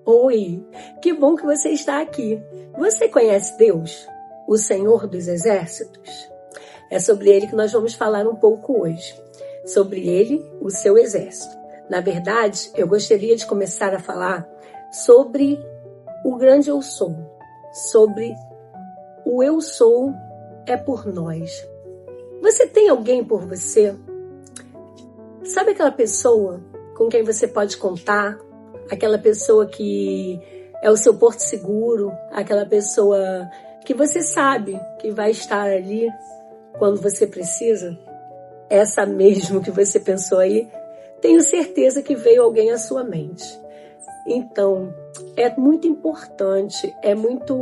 Oi, que bom que você está aqui. Você conhece Deus, o Senhor dos Exércitos? É sobre Ele que nós vamos falar um pouco hoje. Sobre Ele, o seu exército. Na verdade, eu gostaria de começar a falar sobre o grande eu sou. Sobre o eu sou é por nós. Você tem alguém por você? Sabe aquela pessoa com quem você pode contar? Aquela pessoa que é o seu porto seguro, aquela pessoa que você sabe que vai estar ali quando você precisa? Essa mesmo que você pensou aí, tenho certeza que veio alguém à sua mente. Então, é muito importante, é muito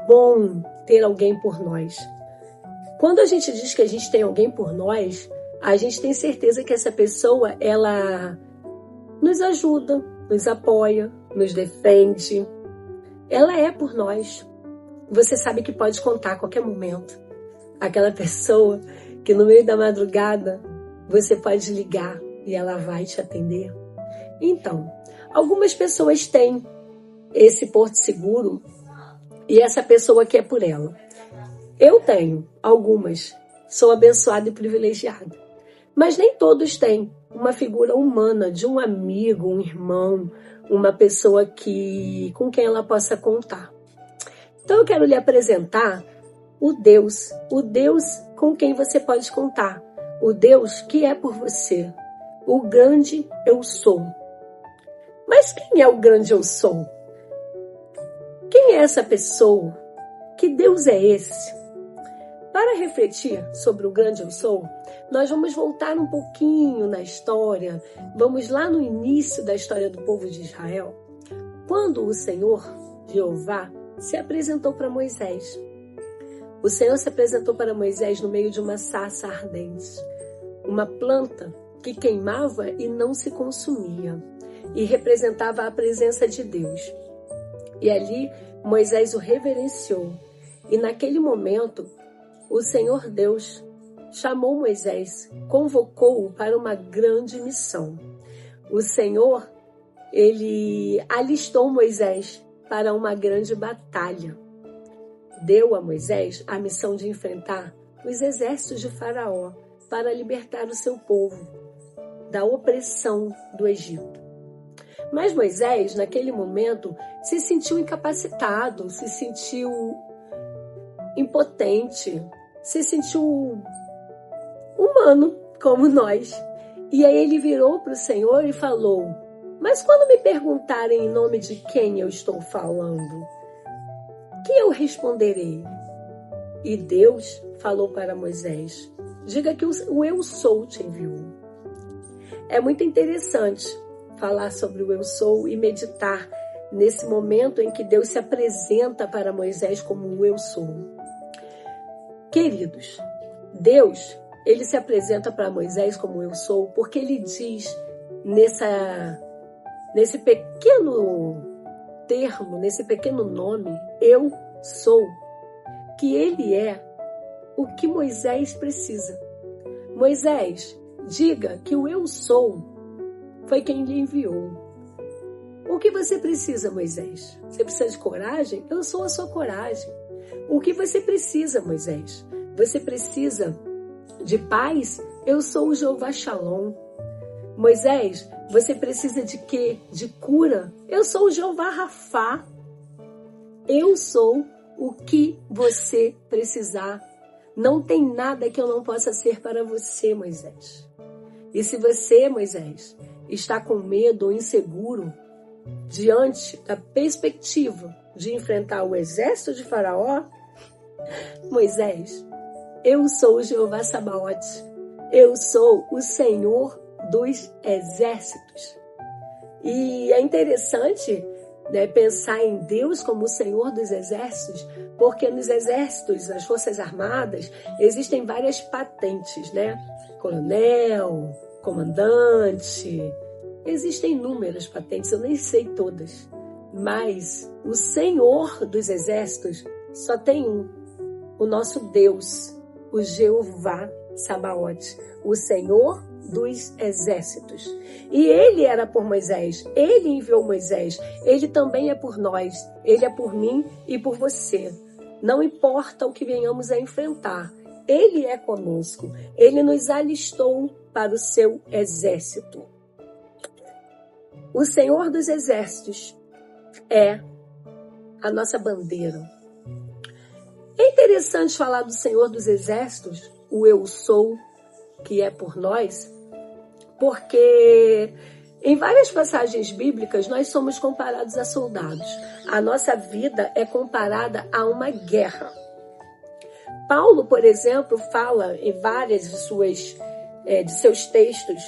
bom ter alguém por nós. Quando a gente diz que a gente tem alguém por nós, a gente tem certeza que essa pessoa, ela nos ajuda, nos apoia, nos defende. Ela é por nós. Você sabe que pode contar a qualquer momento. Aquela pessoa que no meio da madrugada você pode ligar e ela vai te atender. Então, algumas pessoas têm esse porto seguro e essa pessoa quer por ela. Eu tenho algumas. Sou abençoada e privilegiada. Mas nem todos têm uma figura humana de um amigo, um irmão, uma pessoa com quem ela possa contar. Então eu quero lhe apresentar o Deus com quem você pode contar, o Deus que é por você, o grande eu sou. Mas quem é o grande eu sou? Quem é essa pessoa? Que Deus é esse? Para refletir sobre o grande eu sou, nós vamos voltar um pouquinho na história, vamos lá no início da história do povo de Israel, quando o Senhor, Jeová, se apresentou para Moisés. O Senhor se apresentou para Moisés no meio de uma sarça ardente, uma planta que queimava e não se consumia, e representava a presença de Deus. E ali Moisés o reverenciou, e naquele momento o Senhor Deus chamou Moisés, convocou-o para uma grande missão. O Senhor, ele alistou Moisés para uma grande batalha. Deu a Moisés a missão de enfrentar os exércitos de Faraó para libertar o seu povo da opressão do Egito. Mas Moisés, naquele momento, se sentiu incapacitado, se sentiu impotente, se sentiu humano como nós. E aí ele virou para o Senhor e falou: mas quando me perguntarem em nome de quem eu estou falando, que eu responderei? E Deus falou para Moisés: diga que o eu sou te enviou. É muito interessante falar sobre o eu sou e meditar nesse momento em que Deus se apresenta para Moisés como o eu sou. Queridos, Deus, ele se apresenta para Moisés como eu sou, porque ele diz nesse pequeno termo, nesse pequeno nome, eu sou, que ele é o que Moisés precisa. Moisés, diga que o eu sou foi quem lhe enviou. O que você precisa, Moisés? Você precisa de coragem? Eu sou a sua coragem. O que você precisa, Moisés? Você precisa de paz? Eu sou o Jeová Shalom. Moisés, você precisa de quê? De cura? Eu sou o Jeová Rafá. Eu sou o que você precisar. Não tem nada que eu não possa ser para você, Moisés. E se você, Moisés, está com medo ou inseguro diante da perspectiva de enfrentar o exército de Faraó, Moisés, eu sou o Jeová Sabaote. Eu sou o Senhor dos exércitos. E é interessante, né, pensar em Deus como o Senhor dos exércitos, porque nos exércitos, nas forças armadas, existem várias patentes, né? Coronel, comandante, existem inúmeras patentes, eu nem sei todas, mas o Senhor dos exércitos só tem um, o nosso Deus, o Jeová Sabaote, o Senhor dos Exércitos. E ele era por Moisés, ele enviou Moisés, ele também é por nós, ele é por mim e por você. Não importa o que venhamos a enfrentar, ele é conosco, ele nos alistou para o seu exército. O Senhor dos Exércitos é a nossa bandeira. É interessante falar do Senhor dos Exércitos, o eu sou, que é por nós, porque em várias passagens bíblicas nós somos comparados a soldados. A nossa vida é comparada a uma guerra. Paulo, por exemplo, fala em várias de seus textos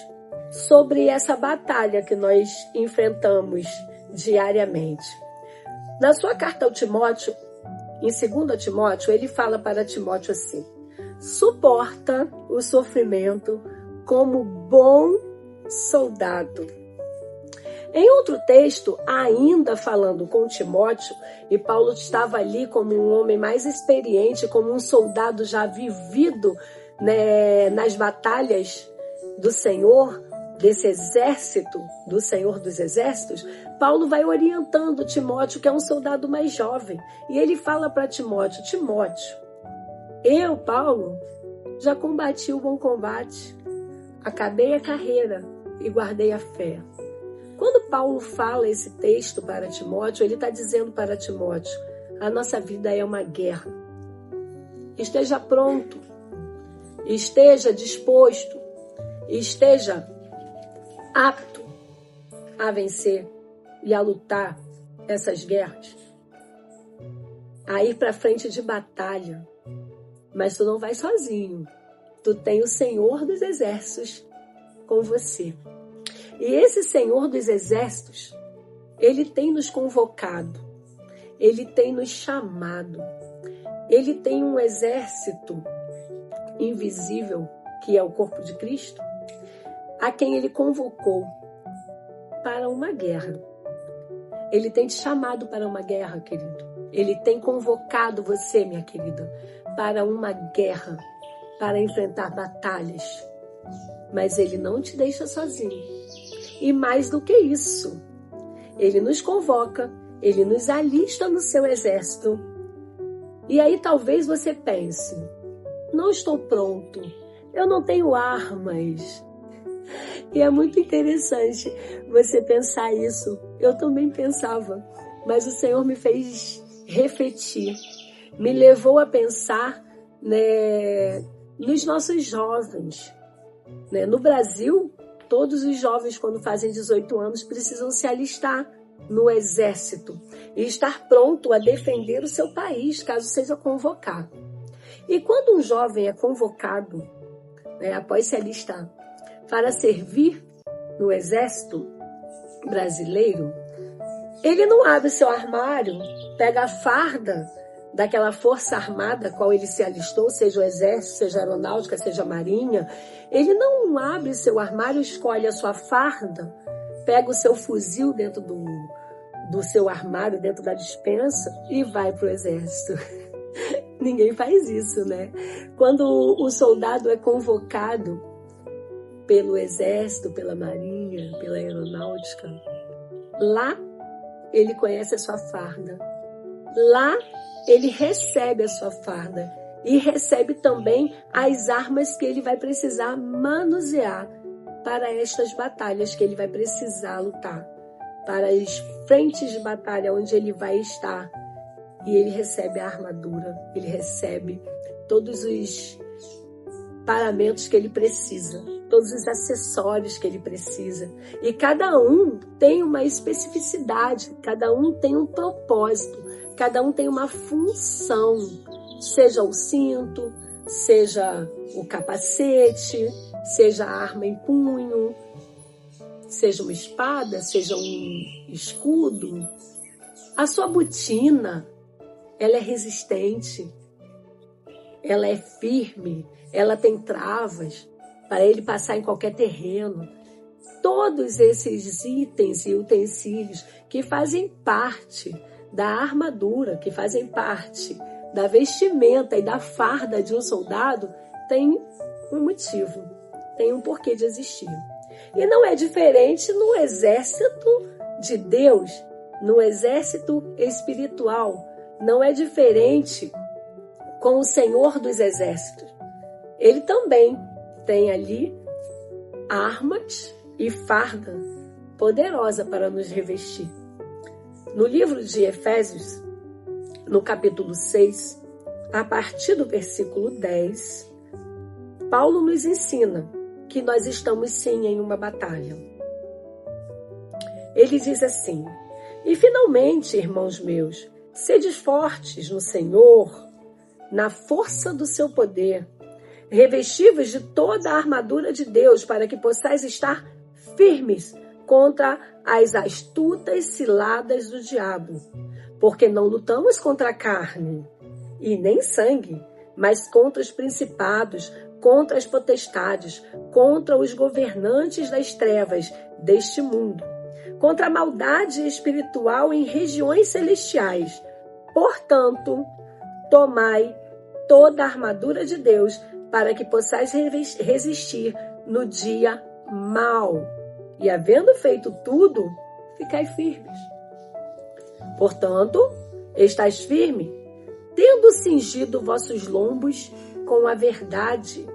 sobre essa batalha que nós enfrentamos diariamente. Na sua carta ao Timóteo, em 2 Timóteo, ele fala para Timóteo assim: suporta o sofrimento como bom soldado. Em outro texto, ainda falando com Timóteo, e Paulo estava ali como um homem mais experiente, como um soldado já vivido, né, nas batalhas do Senhor, desse exército, do Senhor dos Exércitos, Paulo vai orientando Timóteo, que é um soldado mais jovem. E ele fala para Timóteo: Timóteo, eu, Paulo, já combati o bom combate, acabei a carreira e guardei a fé. Quando Paulo fala esse texto para Timóteo, ele está dizendo para Timóteo: a nossa vida é uma guerra. Esteja pronto, esteja disposto, esteja apto a vencer e a lutar essas guerras, a ir para frente de batalha. Mas tu não vai sozinho, tu tem o Senhor dos Exércitos com você. E esse Senhor dos Exércitos, ele tem nos convocado, ele tem nos chamado, ele tem um exército invisível, que é o corpo de Cristo, a quem ele convocou para uma guerra. Ele tem te chamado para uma guerra, querido. Ele tem convocado você, minha querida, para uma guerra, para enfrentar batalhas. Mas ele não te deixa sozinho. E mais do que isso, ele nos convoca, ele nos alista no seu exército. E aí talvez você pense: não estou pronto, eu não tenho armas. E é muito interessante você pensar isso. Eu também pensava, mas o Senhor me fez refletir, me levou a pensar, né, nos nossos jovens. Né? No Brasil, todos os jovens, quando fazem 18 anos, precisam se alistar no exército e estar pronto a defender o seu país, caso seja convocado. E quando um jovem é convocado, né, após se alistar, para servir no exército brasileiro, ele não abre seu armário, pega a farda daquela força armada a qual ele se alistou, seja o exército, seja a aeronáutica, seja a marinha. Ele não abre seu armário, escolhe a sua farda, pega o seu fuzil dentro do seu armário, dentro da despensa, e vai para o exército. Ninguém faz isso, né? Quando o soldado é convocado pelo exército, pela marinha, pela aeronáutica, lá ele conhece a sua farda. Lá ele recebe a sua farda e recebe também as armas que ele vai precisar manusear para estas batalhas que ele vai precisar lutar, para as frentes de batalha onde ele vai estar. E ele recebe a armadura, ele recebe todos os paramentos que ele precisa, todos os acessórios que ele precisa. E cada um tem uma especificidade, cada um tem um propósito, cada um tem uma função, seja o cinto, seja o capacete, seja a arma em punho, seja uma espada, seja um escudo. A sua botina, ela é resistente, ela é firme, ela tem travas para ele passar em qualquer terreno. Todos esses itens e utensílios que fazem parte da armadura, que fazem parte da vestimenta e da farda de um soldado, tem um motivo. tem um porquê de existir. E não é diferente no exército de Deus, no exército espiritual. Não é diferente com o Senhor dos Exércitos. Ele também tem ali armas e farda poderosa para nos revestir. No livro de Efésios, no capítulo 6, a partir do versículo 10, Paulo nos ensina que nós estamos sim em uma batalha. Ele diz assim: e finalmente, irmãos meus, sedes fortes no Senhor, na força do seu poder, revestivos de toda a armadura de Deus, para que possais estar firmes contra as astutas ciladas do diabo. Porque não lutamos contra a carne e nem sangue, mas contra os principados, contra as potestades, contra os governantes das trevas deste mundo, contra a maldade espiritual em regiões celestiais. Portanto, tomai toda a armadura de Deus, para que possais resistir no dia mau. E havendo feito tudo, ficai firmes. Portanto, estais firmes, tendo cingido vossos lombos com a verdade,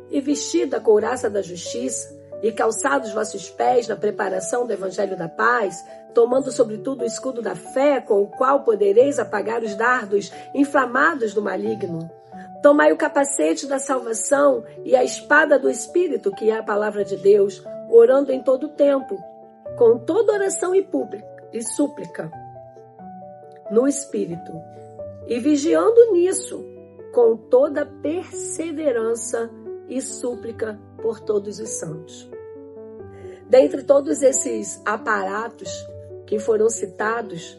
e vestido a couraça da justiça, e calçados vossos pés na preparação do evangelho da paz, tomando sobretudo o escudo da fé, com o qual podereis apagar os dardos inflamados do maligno. Tomai o capacete da salvação e a espada do Espírito, que é a palavra de Deus, orando em todo o tempo, com toda oração e súplica, no Espírito, e vigiando nisso, com toda perseverança e súplica por todos os santos. Dentre todos esses aparatos que foram citados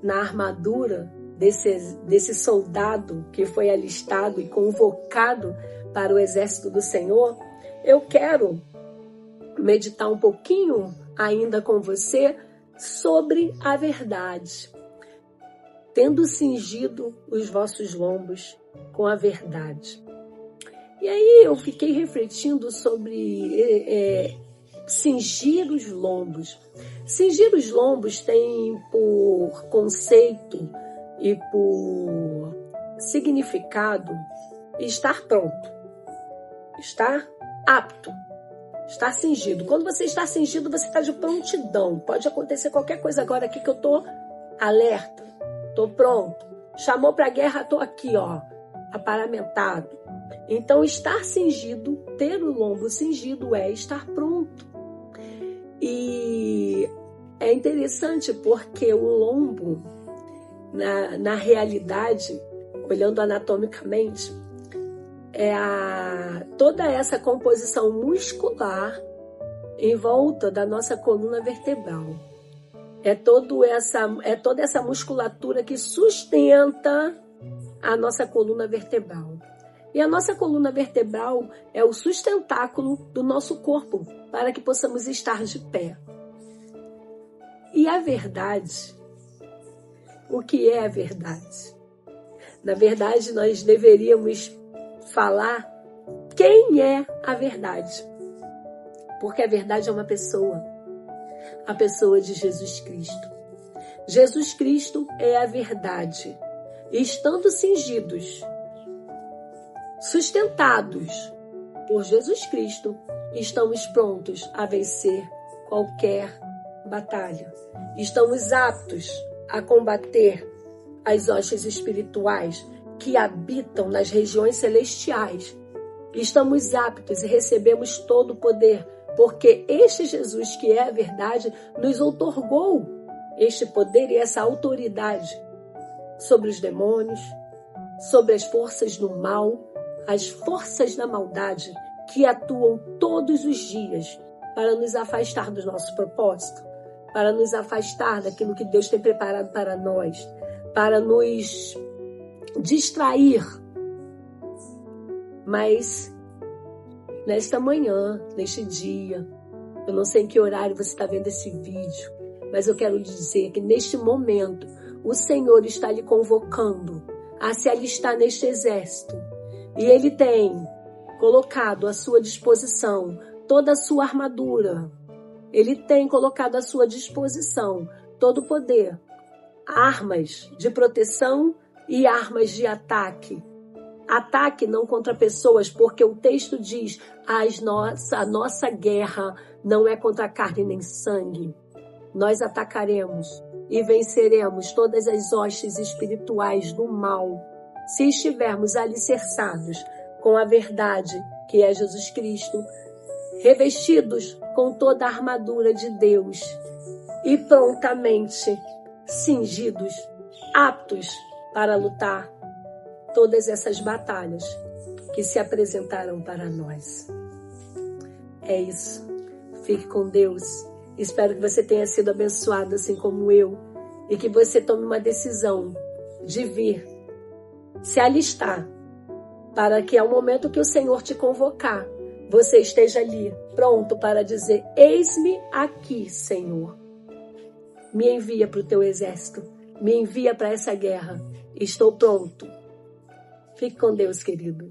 na armadura desse soldado que foi alistado e convocado para o exército do Senhor, eu quero meditar um pouquinho ainda com você sobre a verdade. Tendo cingido os vossos lombos com a verdade. E aí eu fiquei refletindo sobre cingir os lombos. Cingir os lombos tem por conceito e por significado estar pronto, estar apto, estar cingido. Quando você está cingido, você está de prontidão. Pode acontecer qualquer coisa agora aqui que eu estou alerta, estou pronto. Chamou para a guerra, estou aqui, aparamentado. Então, estar cingido, ter o lombo cingido é estar pronto. E é interessante porque o lombo, na realidade, olhando anatomicamente, é toda essa composição muscular em volta da nossa coluna vertebral. É toda essa musculatura que sustenta a nossa coluna vertebral. E a nossa coluna vertebral é o sustentáculo do nosso corpo para que possamos estar de pé. E a verdade, o que é a verdade? Na verdade, nós deveríamos falar quem é a verdade. Porque a verdade é uma pessoa, a pessoa de Jesus Cristo. Jesus Cristo é a verdade. E estando cingidos, sustentados por Jesus Cristo, estamos prontos a vencer qualquer batalha. Estamos aptos a combater as hostes espirituais que habitam nas regiões celestiais. Estamos aptos e recebemos todo o poder, porque este Jesus, que é a verdade, nos outorgou este poder e essa autoridade sobre os demônios, sobre as forças do mal, as forças da maldade que atuam todos os dias para nos afastar do nosso propósito, para nos afastar daquilo que Deus tem preparado para nós, para nos distrair. Mas nesta manhã, neste dia, eu não sei em que horário você está vendo esse vídeo, mas eu quero lhe dizer que neste momento o Senhor está lhe convocando a se alistar neste exército. E Ele tem colocado à sua disposição toda a sua armadura. Ele tem colocado à sua disposição todo o poder, armas de proteção e armas de ataque. Ataque não contra pessoas, porque o texto diz: a nossa guerra não é contra carne nem sangue. Nós atacaremos e venceremos todas as hostes espirituais do mal, se estivermos alicerçados com a verdade, que é Jesus Cristo, revestidos com toda a armadura de Deus e prontamente cingidos, aptos para lutar todas essas batalhas que se apresentaram para nós. É isso. Fique com Deus. Espero que você tenha sido abençoado assim como eu e que você tome uma decisão de vir se alistar para que ao momento que o Senhor te convocar, você esteja ali pronto para dizer: eis-me aqui, Senhor. Me envia para o teu exército. Me envia para essa guerra. Estou pronto. Fique com Deus, querido.